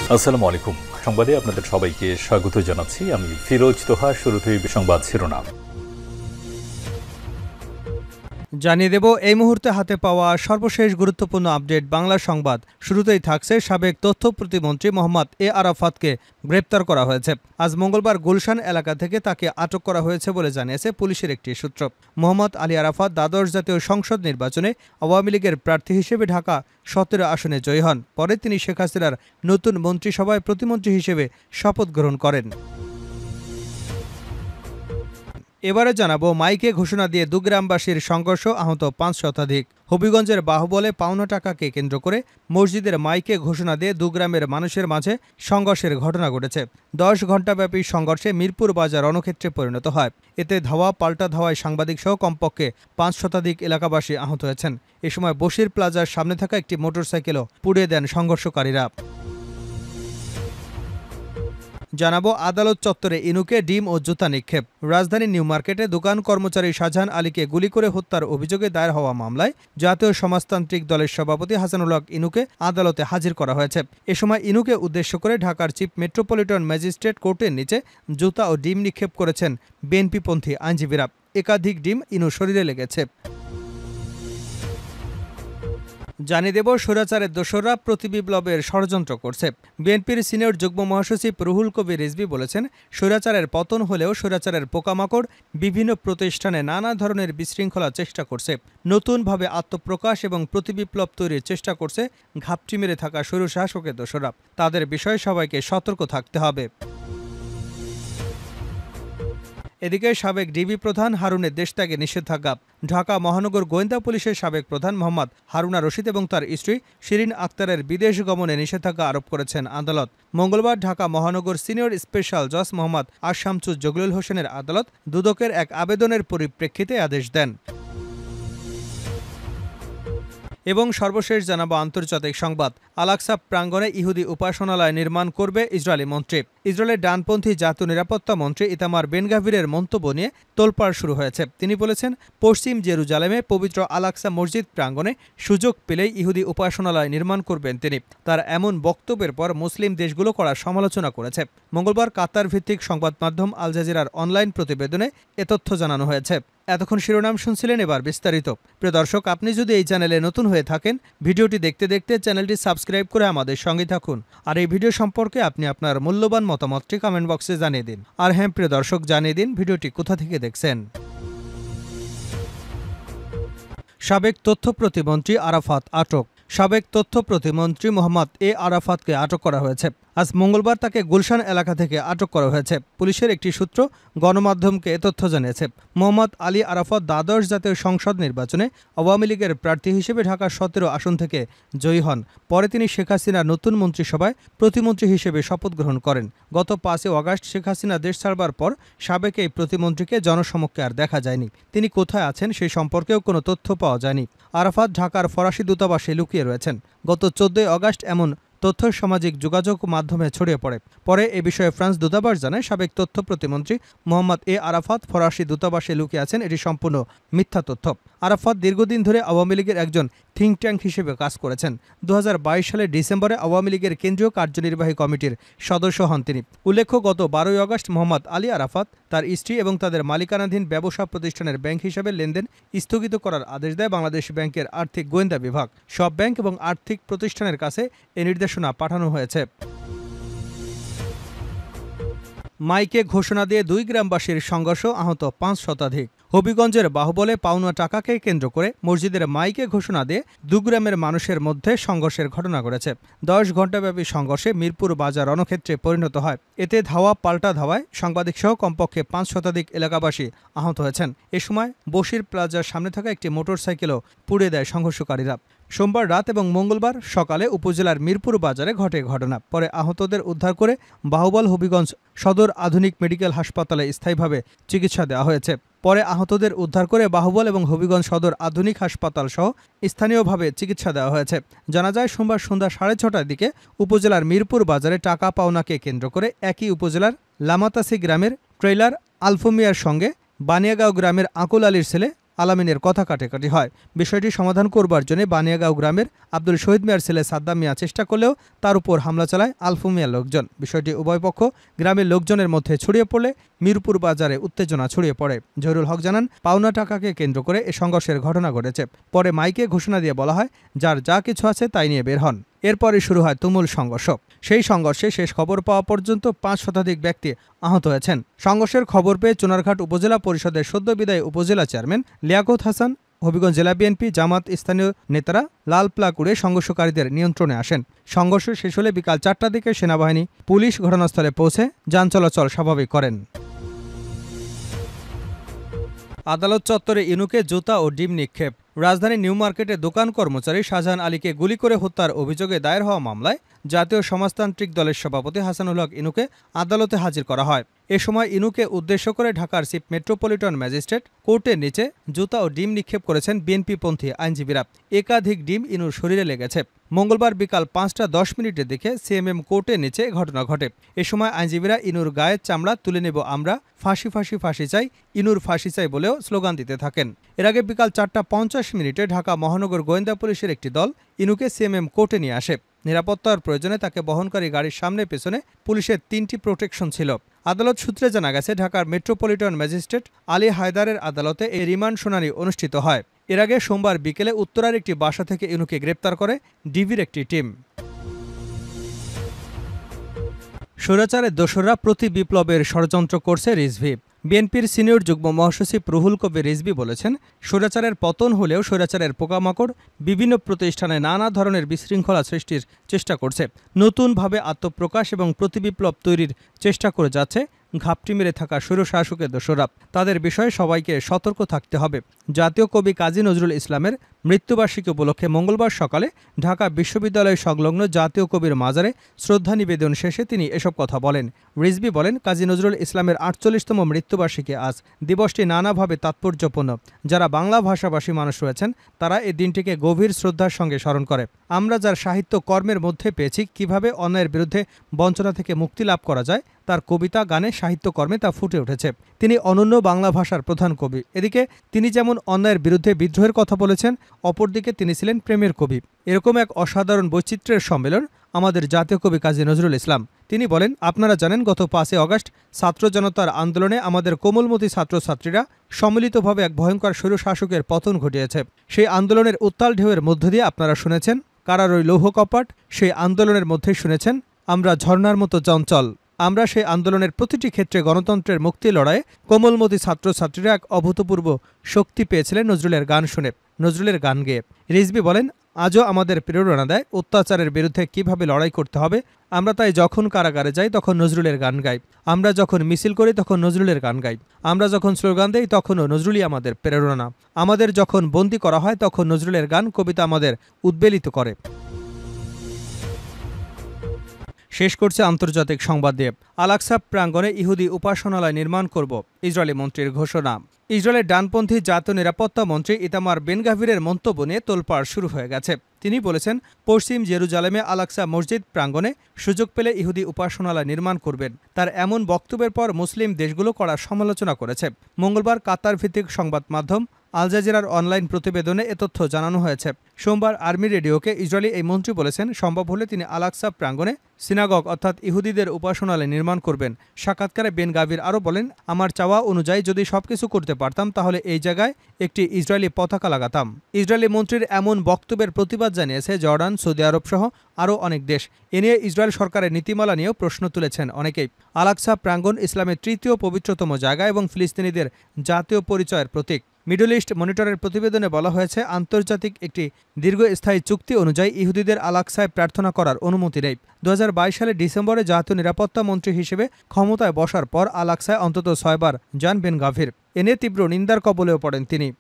আসসালামু আলাইকুম। সংবাদে আপনাদের সবাইকে স্বাগত জানাচ্ছি। আমি ফিরোজ তোহা। শুরুতেই সংবাদ শিরোনাম জানিয়ে দেব এই মুহূর্তে হাতে পাওয়া সর্বশেষ গুরুত্বপূর্ণ আপডেট বাংলা সংবাদ। শুরুতেই থাকছে সাবেক তথ্য প্রতিমন্ত্রী মোহাম্মদ এ আরাফাতকে গ্রেপ্তার করা হয়েছে। আজ মঙ্গলবার গুলশান এলাকা থেকে তাকে আটক করা হয়েছে বলে জানিয়েছে পুলিশের একটি সূত্র। মোহাম্মদ আলী আরাফাত দ্বাদশ জাতীয় সংসদ নির্বাচনে আওয়ামী লীগের প্রার্থী হিসেবে ঢাকা ১৭ আসনে জয়ী হন। পরে তিনি শেখ হাসিনার নতুন মন্ত্রিসভায় প্রতিমন্ত্রী হিসেবে শপথ গ্রহণ করেন। এবারে জানাবো মাইকে ঘোষণা দিয়ে দুগ্রামবাসীর সংঘর্ষ, আহত ৫ শতাধিক। হবিগঞ্জের বাহুবলে পাওনা টাকাকে কেন্দ্র করে মসজিদের মাইকে ঘোষণা দিয়ে দুগ্রামের মানুষের মাঝে সংঘর্ষের ঘটনা ঘটেছে। ১০ ঘণ্টাব্যাপী সংঘর্ষে মিরপুর বাজার রণক্ষেত্রে পরিণত হয়। এতে ধাওয়া পাল্টা ধাওয়ায় সাংবাদিকসহ কমপক্ষে ৫ শতাধিক এলাকাবাসী আহত হয়েছেন। এ সময় বশির প্লাজার সামনে থাকা একটি মোটরসাইকেলও পুড়িয়ে দেন সংঘর্ষকারীরা। জানাবো আদালত চত্বরে ইনুকে ডিম ও জুতা নিক্ষেপ। রাজধানীর নিউ মার্কেটে দোকান কর্মচারী শাহজাহান আলীকে গুলি করে হত্যার অভিযোগে দায়ের হওয়া মামলায় জাতীয় সমাজতান্ত্রিক দলের সভাপতি হাসানুল হক ইনুকে আদালতে হাজির করা হয়েছে। এ সময় ইনুকে উদ্দেশ্য করে ঢাকার চিফ মেট্রোপলিটন ম্যাজিস্ট্রেট কোর্টের নিচে জুতা ও ডিম নিক্ষেপ করেছেন বিএনপিপন্থী আইনজীবীরা। একাধিক ডিম ইনু শরীরে লেগেছে। জানিয়ে দেব স্বৈরাচারের দোসররা প্রতিবিপ্লবের ষড়যন্ত্র করছে। বিএনপির সিনিয়র যুগ্ম মহাসচিব রুহুল কবির রিজভী বলেছেন, স্বৈরাচারের পতন হলেও স্বৈরাচারের পোকামাকড় বিভিন্ন প্রতিষ্ঠানে নানা ধরনের বিশৃঙ্খলা চেষ্টা করছে। নতুনভাবে আত্মপ্রকাশ এবং প্রতিবিপ্লব তৈরির চেষ্টা করছে ঘাপটি মেরে থাকা স্বৈরশাসকের দোসররা। তাদের বিষয়ে সবাইকে সতর্ক থাকতে হবে। এদিকে সাবেক ডিবি প্রধান হারুনের দেশত্যাগে নিষেধাজ্ঞা। ঢাকা মহানগর গোয়েন্দা পুলিশের সাবেক প্রধান মোহাম্মদ হারুনা রশিদ এবং তার স্ত্রী শিরিন আক্তারের বিদেশ গমনে নিষেধাজ্ঞা আরোপ করেছেন আদালত। মঙ্গলবার ঢাকা মহানগর সিনিয়র স্পেশাল জজ মোহাম্মদ আশামসুজ জগলুল হোসেনের আদালত দুদকের এক আবেদনের পরিপ্রেক্ষিতে আদেশ দেন। এবং সর্বশেষ জানাবো আন্তর্জাতিক সংবাদ। আল-আকসা প্রাঙ্গণে ইহুদি উপাসনালয় নির্মাণ করবে ইসরায়েলি মন্ত্রী। ইসরায়েলের ডানপন্থী জাতীয় নিরাপত্তা মন্ত্রী ইতামার বেন-গাভিরের মন্তব্য নিয়ে তোলপাড় শুরু হয়েছে। তিনি বলেছেন, পশ্চিম জেরুজালেমে পবিত্র আল-আকসা মসজিদ প্রাঙ্গণে সুযোগ পেলেই ইহুদি উপাসনালয় নির্মাণ করবেন তিনি। তার এমন বক্তব্যের পর মুসলিম দেশগুলো করা সমালোচনা করেছে। মঙ্গলবার কাতার ভিত্তিক সংবাদ মাধ্যম আল জাজিরার অনলাইন প্রতিবেদনে এ তথ্য জানানো হয়েছে। এতক্ষণ শিরোনাম শুনছিলেন, এবার বিস্তারিত। প্রিয় দর্শক, আপনি যদি এই চ্যানেলে নতুন হয়ে থাকেন, ভিডিওটি দেখতে দেখতে চ্যানেলটি সাবস্ক্রাইব করে আমাদের সঙ্গে থাকুন। আর এই ভিডিও সম্পর্কে আপনি আপনার মূল্যবান মতামতটি কমেন্ট বক্সে জানিয়ে দিন। আর হ্যাঁ প্রিয় দর্শক, জানিয়ে দিন ভিডিওটি কোথা থেকে দেখছেন। সাবেক তথ্য প্রতিমন্ত্রী আরাফাত আটক। সাবেক তথ্য প্রতিমন্ত্রী মোহাম্মদ এ আরাফাতকে আটক করা হয়েছে। আজ মঙ্গলবার তাকে গুলশান এলাকা থেকে আটক করা হয়েছে। পুলিশের একটি সূত্র গণমাধ্যমকে এ তথ্য জানিয়েছে। মোহাম্মদ আলী আরাফাত দ্বাদশ জাতীয় সংসদ নির্বাচনে আওয়ামী লীগের প্রার্থী হিসেবে ঢাকা ১৭ আসন থেকে জয়ী হন। পরে তিনি শেখ হাসিনার নতুন মন্ত্রিসভায় প্রতিমন্ত্রী হিসেবে শপথ গ্রহণ করেন। গত ৫ আগস্ট শেখ হাসিনা দেশ ছাড়বার পর সাবেক এই প্রতিমন্ত্রীকে জনসমক্ষে আর দেখা যায়নি। তিনি কোথায় আছেন সেই সম্পর্কেও কোনো তথ্য পাওয়া যায়নি। আরাফাত ঢাকার ফরাসি দূতাবাসে লুকিয়ে রয়েছেন। গত ১৪ আগস্ট এমন তথ্য সামাজিক যোগাযোগ মাধ্যমে ছড়িয়ে পড়ে। পরে এ বিষয়ে ফ্রান্স দূতাবাস জানায়, সাবেক তথ্য প্রতিমন্ত্রী মোহাম্মদ এ আরাফাত ফরাসি দূতাবাসে লুকিয়ে আছেন। এটি সম্পূর্ণ মিথ্যা তথ্য। আরাফাত দীর্ঘদিন ধরে আওয়ামী লীগের একজন থিঙ্ক ট্যাঙ্ক হিসেবে কাজ করেছেন। ২০২২ সালের ডিসেম্বরে আওয়ামী লীগের কেন্দ্রীয় কার্যনির্বাহী কমিটির সদস্য হন তিনি। উল্লেখ্য, গত ১২ আগস্ট মোহাম্মদ আলী আরাফাত তার স্ত্রী এবং তাদের মালিকানাধীন ব্যবসা প্রতিষ্ঠানের ব্যাংক হিসাবে লেনদেন স্থগিত করার আদেশ দেয় বাংলাদেশ ব্যাংকের আর্থিক গোয়েন্দা বিভাগ। সব ব্যাংক এবং আর্থিক প্রতিষ্ঠানের কাছে এ নির্দেশনা পাঠানো হয়েছে। মাইকে ঘোষণা দিয়ে দুই গ্রামবাসীর সংঘর্ষ, আহত ৫ শতাধিক। হবিগঞ্জের বাহুবলে পাওনা টাকাকে কেন্দ্র করে মসজিদের মাইকে ঘোষণা দিয়ে দুগ্রামের মানুষের মধ্যে সংঘর্ষের ঘটনা ঘটেছে। ১০ ঘণ্টাব্যাপী সংঘর্ষে মিরপুর বাজার রণক্ষেত্রে পরিণত হয়। এতে ধাওয়া পাল্টা ধাওয়ায় সাংবাদিকসহ কমপক্ষে ৫ শতাধিক এলাকাবাসী আহত হয়েছেন। এ সময় বশির প্লাজার সামনে থাকা একটি মোটরসাইকেলও পুড়িয়ে দেয় সংঘর্ষকারীরা। সোমবার রাত এবং মঙ্গলবার সকালে উপজেলার মিরপুর বাজারে ঘটে ঘটনা। পরে আহতদের উদ্ধার করে বাহুবল হবিগঞ্জ সদর আধুনিক মেডিকেল হাসপাতালে স্থায়ীভাবে চিকিৎসা দেওয়া হয়েছে। পরে আহতদের উদ্ধার করে বাহুবল এবং হবিগঞ্জ সদর আধুনিক হাসপাতাল সহ স্থানীয়ভাবে চিকিৎসা দেওয়া হয়েছে। জানা যায়, সোমবার সন্ধ্যা ৬:৩০টার দিকে উপজেলার মিরপুর বাজারে টাকা পাওনাকে কেন্দ্র করে একই উপজেলার লামাতাসি গ্রামের ট্রেইলার আলফুমিয়ার সঙ্গে বানিয়াগাঁও গ্রামের আকুল আলীর ছেলে আলামিনের কথা কাটাকাটি হয়। বিষয়টি সমাধান করবার জন্য বানিয়াগাঁও গ্রামের আব্দুল শহীদ মিয়ার ছেলে সাদ্দাম মিয়া চেষ্টা করলেও তার উপর হামলা চালায় আলফু মিয়ার লোকজন। বিষয়টি উভয় পক্ষ গ্রামের লোকজনের মধ্যে ছড়িয়ে পড়লে মিরপুর বাজারে উত্তেজনা ছড়িয়ে পড়ে। জহিরুল হক জানান, পাওনা টাকাকে কেন্দ্র করে এ সংঘর্ষের ঘটনা ঘটেছে। পরে মাইকে ঘোষণা দিয়ে বলা হয়, যার যা কিছু আছে তাই নিয়ে বের হন। এরপরে শুরু হয় তুমুল সংঘর্ষ। সেই সংঘর্ষে শেষ খবর পাওয়া পর্যন্ত ৫ শতাধিক ব্যক্তি আহত হয়েছেন। সংঘর্ষের খবর পেয়ে চুনারঘাট উপজেলা পরিষদের সদ্য বিদায়ী উপজেলা চেয়ারম্যান লিয়াকত হাসান, হবিগঞ্জ জেলা বিএনপি, জামাত, স্থানীয় নেতারা লাল প্লাগ উড়ে সংঘর্ষকারীদের নিয়ন্ত্রণে আসেন। সংঘর্ষ শেষ হলে বিকাল ৪টার দিকে সেনাবাহিনী, পুলিশ ঘটনাস্থলে পৌঁছে যান চলাচল স্বাভাবিক করেন। আদালত চত্বরে ইনুকে জুতা ও ডিম নিক্ষেপ। রাজধানীর নিউ মার্কেটে দোকান কর্মচারী শাহজাহান আলীকে গুলি করে হত্যার অভিযোগে দায়ের হওয়া মামলায় জাতীয় সমাজতান্ত্রিক দলের সভাপতি হাসানুল হক ইনুকে আদালতে হাজির করা হয়। এ সময় ইনুকে উদ্দেশ্য করে ঢাকার চিফ মেট্রোপলিটন ম্যাজিস্ট্রেট কোর্টের নিচে জুতা ও ডিম নিক্ষেপ করেছেন বিএনপিপন্থী আইনজীবীরা। একাধিক ডিম ইনুর শরীরে লেগেছে। মঙ্গলবার বিকাল ৫টা ১০ মিনিটের দিকে সিএমএম কোর্টের নিচে ঘটনা ঘটে। এ সময় আইনজীবীরা ইনুর গায়ের চামড়া তুলে নেব আমরা, ফাঁসি ফাঁসি ফাঁসি চাই, ইনুর ফাঁসি চাই বলেও স্লোগান দিতে থাকেন। এর আগে বিকাল ৪টা ৫০ মিনিটে ঢাকা মহানগর গোয়েন্দা পুলিশের একটি দল ইনুকে সিএমএম কোর্টে নিয়ে আসে। নিরাপত্তার প্রয়োজনে তাকে বহনকারী গাড়ির সামনে পেছনে পুলিশের ৩টি প্রোটেকশন ছিল। আদালত সূত্রে জানা গেছে, ঢাকার মেট্রোপলিটন ম্যাজিস্ট্রেট আলী হায়দারের আদালতে এই রিমান্ড শুনানি অনুষ্ঠিত হয়। এর আগে সোমবার বিকেলে উত্তরার একটি বাসা থেকে ইনুকে গ্রেপ্তার করে ডিবির একটি টিম। স্বৈরাচারের দোসররা প্রতি বিপ্লবের ষড়যন্ত্র করছে রিজভি। বিএনপির সিনিয়র যুগ্ম মহাসচিব রুহুল কবির রিজভি বলেছেন, স্বৈরাচারের পতন হলেও স্বৈরাচারের পোকামাকড় বিভিন্ন প্রতিষ্ঠানে নানা ধরনের বিশৃঙ্খলা সৃষ্টির চেষ্টা করছে। নতুনভাবে আত্মপ্রকাশ এবং প্রতিবিপ্লব তৈরির চেষ্টা করে যাচ্ছে ঘাপটি মেরে থাকা স্বৈরশাসকের দোসররা। তাদের বিষয়ে সবাইকে সতর্ক থাকতে হবে। জাতীয় কবি কাজী নজরুল ইসলামের মৃত্যুবার্ষিকী উপলক্ষে মঙ্গলবার সকালে ঢাকা বিশ্ববিদ্যালয় সংলগ্ন জাতীয় কবির মাজারে শ্রদ্ধা নিবেদন শেষে তিনি এসব কথা বলেন। রিজভি বলেন, কাজী নজরুল ইসলামের ৪৮তম মৃত্যুবার্ষিকী আজ। দিবসটি নানাভাবে তাৎপর্যপূর্ণ। যারা বাংলা ভাষাভাষী মানুষ রয়েছেন তারা এই দিনটিকে গভীর শ্রদ্ধার সঙ্গে স্মরণ করে। আমরা যার সাহিত্য কর্মের মধ্যে পেয়েছি কিভাবে অন্যায়ের বিরুদ্ধে বঞ্চনা থেকে মুক্তি লাভ করা যায়, তার কবিতা, গানে, সাহিত্যকর্মে তা ফুটে উঠেছে। তিনি অনন্য বাংলা ভাষার প্রধান কবি। এদিকে তিনি যেমন অন্যায়ের বিরুদ্ধে বিদ্রোহের কথা বলেছেন, অপরদিকে তিনি ছিলেন প্রেমের কবি। এরকম এক অসাধারণ বৈচিত্র্যের সম্মেলন আমাদের জাতীয় কবি কাজী নজরুল ইসলাম। তিনি বলেন, আপনারা জানেন গত ৫ই আগস্ট ছাত্র জনতার আন্দোলনে আমাদের কোমলমতি ছাত্রছাত্রীরা সম্মিলিতভাবে এক ভয়ঙ্কর স্বৈরশাসকের পতন ঘটিয়েছে। সেই আন্দোলনের উত্তাল ঢেউয়ের মধ্য দিয়ে আপনারা শুনেছেন কারার ওই লৌহ কপাট। সেই আন্দোলনের মধ্যেই শুনেছেন আমরা ঝর্ণার মতো চঞ্চল। আমরা সেই আন্দোলনের প্রতিটি ক্ষেত্রে গণতন্ত্রের মুক্তি লড়াইয়ে কোমলমতি ছাত্রছাত্রীরা এক অভূতপূর্ব শক্তি পেয়েছিলেন নজরুলের গান শুনে, নজরুলের গান গেয়ে। রিজভি বলেন, আজও আমাদের প্রেরণা দেয় অত্যাচারের বিরুদ্ধে কিভাবে লড়াই করতে হবে। আমরা তাই যখন কারাগারে যাই তখন নজরুলের গান গাই, আমরা যখন মিছিল করি তখন নজরুলের গান গাই, আমরা যখন স্লোগান দেই তখনও নজরুলই আমাদের প্রেরণা। আমাদের যখন বন্দী করা হয় তখন নজরুলের গান, কবিতা আমাদের উদ্বেলিত করে। শেষ করছে আন্তর্জাতিক সংবাদ দিয়ে। আল-আকসা প্রাঙ্গণে ইহুদি উপাসনালয় নির্মাণ করব, ইসরায়েলি মন্ত্রীর ঘোষণা। ইসরায়েলের ডানপন্থী জাতীয় নিরাপত্তা মন্ত্রী ইতামার বেন-গাভিরের মন্তব্য নিয়ে তোলপাড় শুরু হয়ে গেছে। তিনি বলেছেন, পশ্চিম জেরুজালেমে আল-আকসা মসজিদ প্রাঙ্গণে সুযোগ পেলে ইহুদি উপাসনালয় নির্মাণ করবেন। তার এমন বক্তব্যের পর মুসলিম দেশগুলো কড়া সমালোচনা করেছে। মঙ্গলবার কাতার ভিত্তিক সংবাদ মাধ্যম আল জাজিরার অনলাইন প্রতিবেদনে এ তথ্য জানানো হয়েছে। সোমবার আর্মি রেডিওকে ইসরায়েলি এই মন্ত্রী বলেছেন, সম্ভব হলে তিনি আল-আকসা প্রাঙ্গণে সিনাগগ অর্থাৎ ইহুদিদের উপাসনালয় নির্মাণ করবেন। সাক্ষাৎকারে বেন-গাভির আরও বলেন, আমার চাওয়া অনুযায়ী যদি সবকিছু করতে পারতাম তাহলে এই জায়গায় একটি ইসরায়েলি পতাকা লাগাতাম। ইসরায়েলি মন্ত্রীর এমন বক্তব্যের প্রতিবাদ জানিয়েছে জর্ডান, সৌদি আরব সহ আরও অনেক দেশ। এ নিয়ে ইসরায়েল সরকারের নীতিমালা নিয়েও প্রশ্ন তুলেছেন অনেকেই। আল-আকসা প্রাঙ্গণ ইসলামের তৃতীয় পবিত্রতম জায়গা এবং ফিলিস্তিনিদের জাতীয় পরিচয়ের প্রতীক। মিডল ইস্ট মনিটরের প্রতিবেদনে বলা হয়েছে, আন্তর্জাতিক একটি দীর্ঘস্থায়ী চুক্তি অনুযায়ী ইহুদিদের আল-আকসায় প্রার্থনা করার অনুমতি নেই। ২০২২ সালের ডিসেম্বরে জাতীয় নিরাপত্তা মন্ত্রী হিসেবে ক্ষমতায় বসার পর আল-আকসায় অন্তত ৬ বার যান বেন-গাভির। এ নিয়ে তীব্র নিন্দার কবলেও পড়েন তিনি।